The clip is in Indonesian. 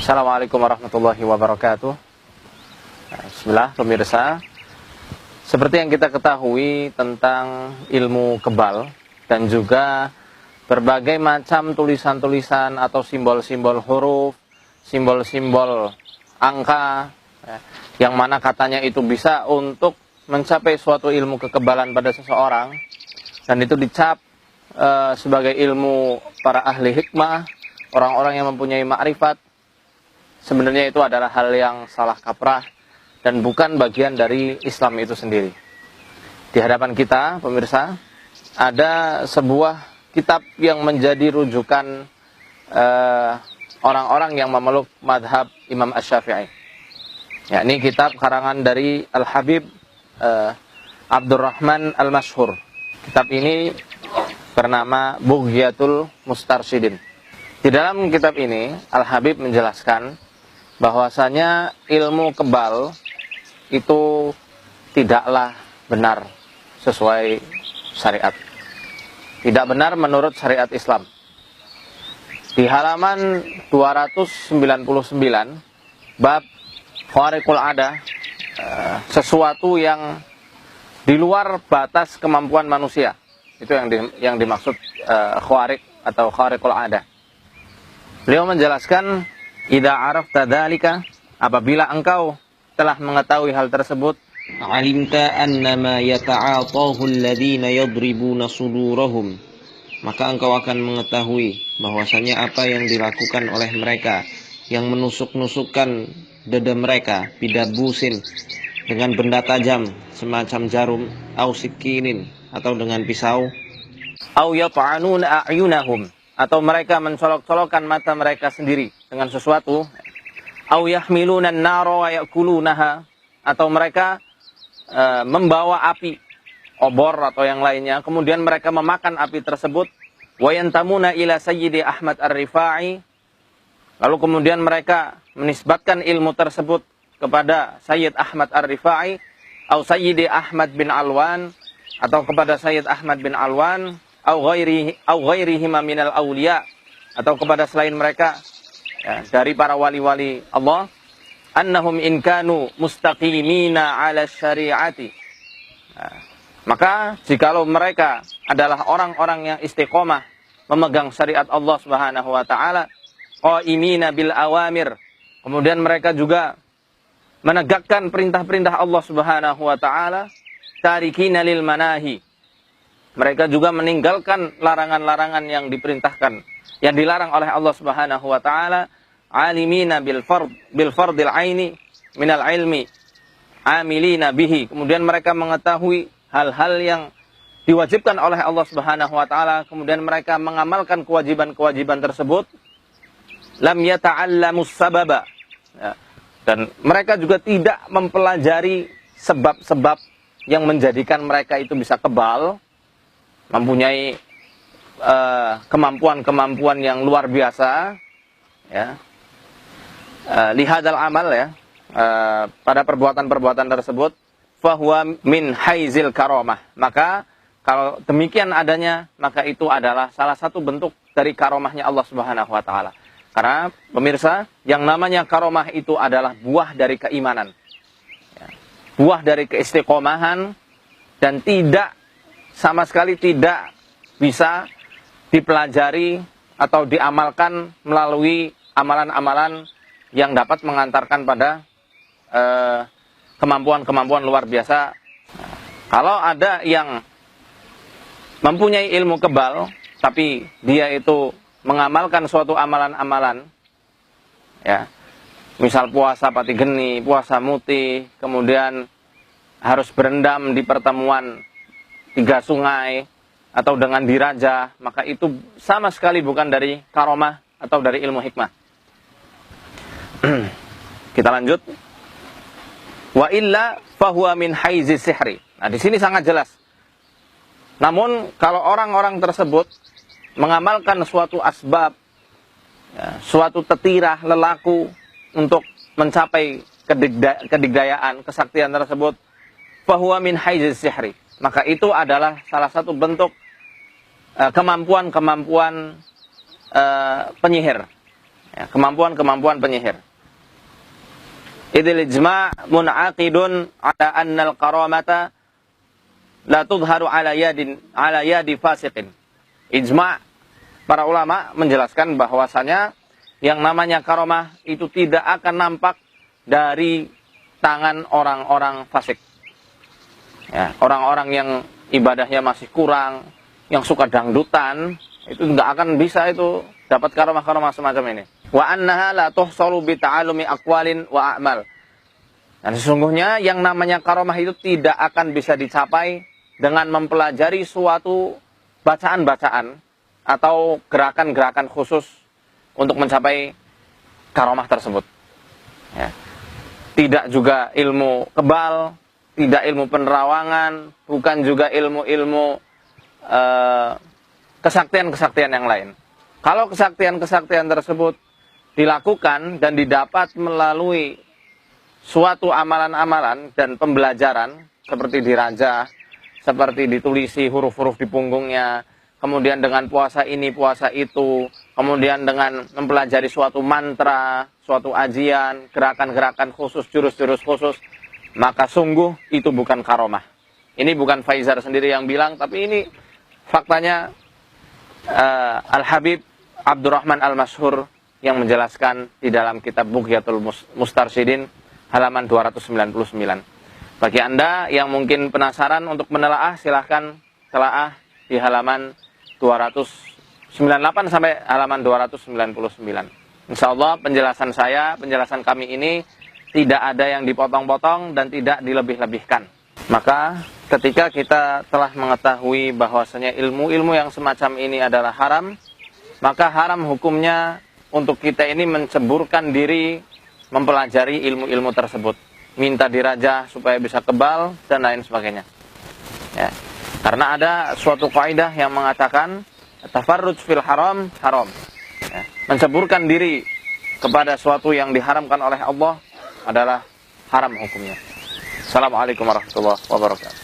Assalamualaikum warahmatullahi wabarakatuh. Bismillah, pemirsa. Seperti yang kita ketahui tentang ilmu kebal dan juga berbagai macam tulisan-tulisan atau simbol-simbol huruf, simbol-simbol angka, yang mana katanya itu bisa untuk mencapai suatu ilmu kekebalan pada seseorang, dan itu dicap sebagai ilmu para ahli hikmah, orang-orang yang mempunyai ma'rifat. Sebenarnya itu adalah hal yang salah kaprah dan bukan bagian dari Islam itu sendiri. Di hadapan kita, pemirsa, ada sebuah kitab yang menjadi rujukan orang-orang yang memeluk madhab Imam Asy-Syafi'i. Ya, ini kitab karangan dari Al-Habib Abdurrahman Al-Mashhur. Kitab ini bernama Bughyatul Mustarsyidin. Di dalam kitab ini, Al-Habib menjelaskan bahwasanya ilmu kebal itu tidaklah benar sesuai syariat. Tidak benar menurut syariat Islam. Di halaman 299, bab khariqul adah, sesuatu yang di luar batas kemampuan manusia. Itu yang dimaksud khariq atau khariqul adah. Beliau menjelaskan, idza arafta dzalika, apabila engkau telah mengetahui hal tersebut, alimta annama yata'atahu alladhina yadribuna sudurahum, maka engkau akan mengetahui bahwasanya apa yang dilakukan oleh mereka yang menusuk-nusukkan dada mereka bidabusin, dengan benda tajam semacam jarum, au sikinin, atau dengan pisau, au yata'anuna a'yunahum, atau mereka mencolok-colokkan mata mereka sendiri dengan sesuatu, au yahmiluna an-nara wa ya'kulunaha, atau mereka membawa api, obor atau yang lainnya, kemudian mereka memakan api tersebut, wa yantamuna ila Sayyidi Ahmad Ar-Rifai, lalu kemudian mereka menisbatkan ilmu tersebut kepada Sayyid Ahmad Ar-Rifai, au Sayyidi Ahmad bin Alwan, atau kepada Sayyid Ahmad bin Alwan, au ghairihima minal awliya, atau kepada selain mereka, ya, dari para wali-wali Allah, annahum in kanu mustaqimina ala syari'ati. Nah, maka jikalau mereka adalah orang-orang yang istiqomah memegang syariat Allah Subhanahu wa taala, qaimina bil awamir, kemudian mereka juga menegakkan perintah-perintah Allah Subhanahu wa taala, tarikina lil manahi, mereka juga meninggalkan larangan-larangan yang diperintahkan, yang dilarang oleh Allah Subhanahu wa taala, alimina bil fardil aini minal ilmi amilina bihi, kemudian mereka mengetahui hal-hal yang diwajibkan oleh Allah Subhanahu wa taala, kemudian mereka mengamalkan kewajiban-kewajiban tersebut, lam yata'allamus sababa, ya, dan mereka juga tidak mempelajari sebab-sebab yang menjadikan mereka itu bisa kebal, mempunyai kemampuan-kemampuan yang luar biasa, ya, lihadal amal, ya, pada perbuatan-perbuatan tersebut, fahuwa min haizil karomah, maka kalau demikian adanya, maka itu adalah salah satu bentuk dari karomahnya Allah Subhanahu wa taala. Karena pemirsa, yang namanya karomah itu adalah buah dari keimanan, ya, buah dari keistiqomahan, dan tidak sama sekali tidak bisa dipelajari atau diamalkan melalui amalan-amalan yang dapat mengantarkan pada kemampuan-kemampuan luar biasa. Kalau ada yang mempunyai ilmu kebal, tapi dia itu mengamalkan suatu amalan-amalan, ya, misal puasa pati geni, puasa muti, kemudian harus berendam di pertemuan 3 sungai, atau dengan diraja, maka itu sama sekali bukan dari karomah atau dari ilmu hikmah. Kita lanjut. Wa illa fahuwa min haizi sihri. Nah, di sini sangat jelas. Namun kalau orang-orang tersebut mengamalkan suatu asbab, ya, suatu tetirah, lelaku untuk mencapai kedigdayaan, kesaktian tersebut, fahuwa min haizi sihri, maka itu adalah salah satu bentuk kemampuan-kemampuan penyihir, Ya, kemampuan penyihir. Idil ijma' mun'aqidun ala annal karamata la tudharu ala yadi fasiqin. Ijma' para ulama menjelaskan bahwasanya yang namanya karamah itu tidak akan nampak dari tangan orang-orang fasik. Ya, orang-orang yang ibadahnya masih kurang, yang suka dangdutan, itu nggak akan bisa itu dapat karamah-karamah semacam ini. Wa annaha la tuhsalu bi ta'alumi aqwalin wa a'mal. Dan sesungguhnya yang namanya karamah itu tidak akan bisa dicapai dengan mempelajari suatu bacaan-bacaan atau gerakan-gerakan khusus untuk mencapai karamah tersebut. Ya. Tidak juga ilmu kebal, tidak ilmu penerawangan, bukan juga ilmu-ilmu kesaktian-kesaktian yang lain. Kalau kesaktian-kesaktian tersebut dilakukan dan didapat melalui suatu amalan-amalan dan pembelajaran, seperti dirajah, seperti ditulisi huruf-huruf di punggungnya, kemudian dengan puasa ini, puasa itu, kemudian dengan mempelajari suatu mantra, suatu ajian, gerakan-gerakan khusus, jurus-jurus khusus, maka sungguh itu bukan karamah. Ini bukan Faizar sendiri yang bilang, tapi ini faktanya Al-Habib Abdurrahman Al-Mashhur yang menjelaskan di dalam kitab Bughyatul Mustarsyidin halaman 299. Bagi Anda yang mungkin penasaran untuk menelaah, silahkan telaah di halaman 298 sampai halaman 299. Insya Allah penjelasan kami ini tidak ada yang dipotong-potong dan tidak dilebih-lebihkan. Maka ketika kita telah mengetahui bahwasanya ilmu-ilmu yang semacam ini adalah haram, maka haram hukumnya untuk kita ini menceburkan diri mempelajari ilmu-ilmu tersebut, minta dirajah supaya bisa kebal dan lain sebagainya. Ya. Karena ada suatu kaidah yang mengatakan tafarruj fil haram haram. Ya. Menceburkan diri kepada suatu yang diharamkan oleh Allah adalah haram hukumnya. Assalamualaikum warahmatullahi wabarakatuh.